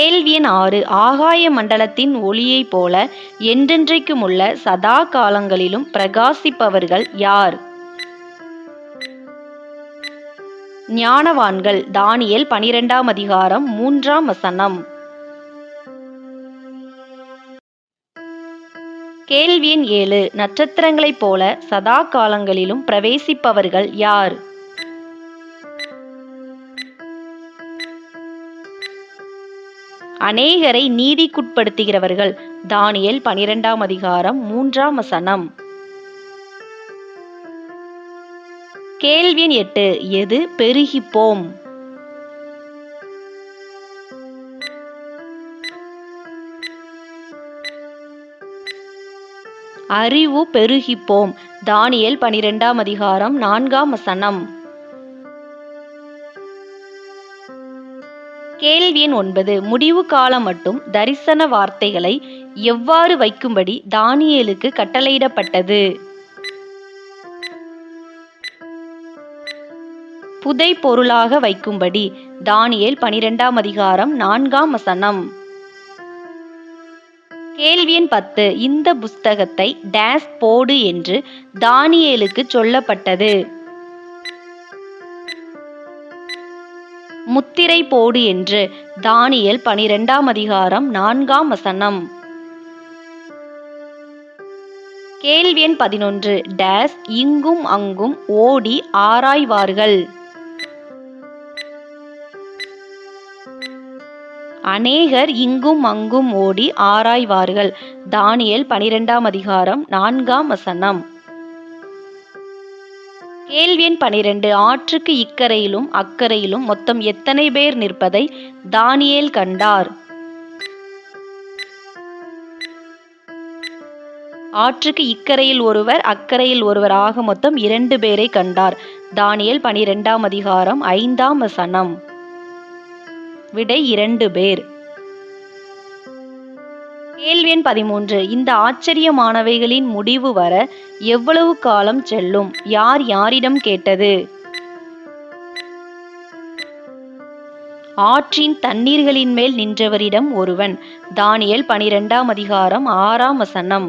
கேள்வி எண் 6. ஆகாய மண்டலத்தின் ஒளியைப் போல என்றென்றைக்குமுள்ள சதா காலங்களிலும் பிரகாசிப்பவர்கள் யார்? ஞானவான்கள். தானியேல் 12ஆம் அதிகாரம் 3ஆம் வசனம். கேள்வி எண் 7. நட்சத்திரங்களைப் போல சதா காலங்களிலும் பிரவேசிப்பவர்கள் யார்? அநேகரை நீதிக்குட்படுத்துகிறவர்கள். தானியேல் 12ஆம் அதிகாரம் 3ஆம் வசனம். கேள்வி எண் 8. எது பெருகிப்போம்? அறிவு பெருகிப்போம். தானியேல் 12ஆம் அதிகாரம் 4ஆம் வசனம். கேள்வி எண் 9. முடிவு காலம் மட்டும் தரிசன வார்த்தைகளை எவ்வாறு வைக்கும்படி தானியேலுக்கு கட்டளையிடப்பட்டது? புதை பொருளாக வைக்கும்படி. தானியேல் 12ஆம் அதிகாரம் 4ஆம் வசனம். கேள்வி எண் 10. இந்த புஸ்தகத்தை டேஸ் போடு என்று தானியேலுக்கு சொல்லப்பட்டது. முத்திரை போடு என்று. தானியேல் 12ஆம் அதிகாரம் 4ஆம் வசனம். கேள்வி எண் 11. டேஸ் இங்கும் அங்கும் ஓடி ஆராய்வார்கள். அநேகர் இங்கும் அங்கும் ஓடி ஆராய்வார்கள். தானியேல் 12ஆம் அதிகாரம் 4ஆம் வசனம். கேள்வி எண் 12. ஆற்றுக்கு இக்கரையிலும் அக்கரையிலும் மொத்தம் எத்தனை பேர் நிற்பதை தானியேல் கண்டார்? ஆற்றுக்கு இக்கரையில் ஒருவர் அக்கரையில் ஒருவர் ஆக மொத்தம் 2 பேரை கண்டார். தானியேல் 12ஆம் அதிகாரம் 5ஆம் வசனம். விடை 2 பேர். கேள்வி எண் 13. இந்த ஆச்சரியமானவைகளின் முடிவு வர எவ்வளவு காலம் செல்லும்? யார் யாரிடம் கேட்டது? ஆற்றின் தண்ணீர்களின் மேல் நின்றவரிடம் ஒருவன். தானியேல் 12ஆம் அதிகாரம் 6ஆம் வசனம்.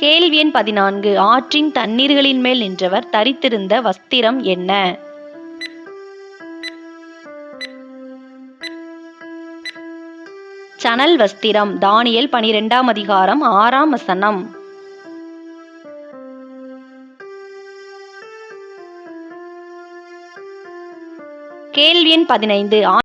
கேள்வி எண் 14. ஆற்றின் தண்ணீர்களின் மேல் நின்றவர் தரித்திருந்த வஸ்திரம் என்ன? சணல் வஸ்திரம். தானியேல் 12ஆம் அதிகாரம் 6ஆம் வசனம். கேள்வி எண் 15.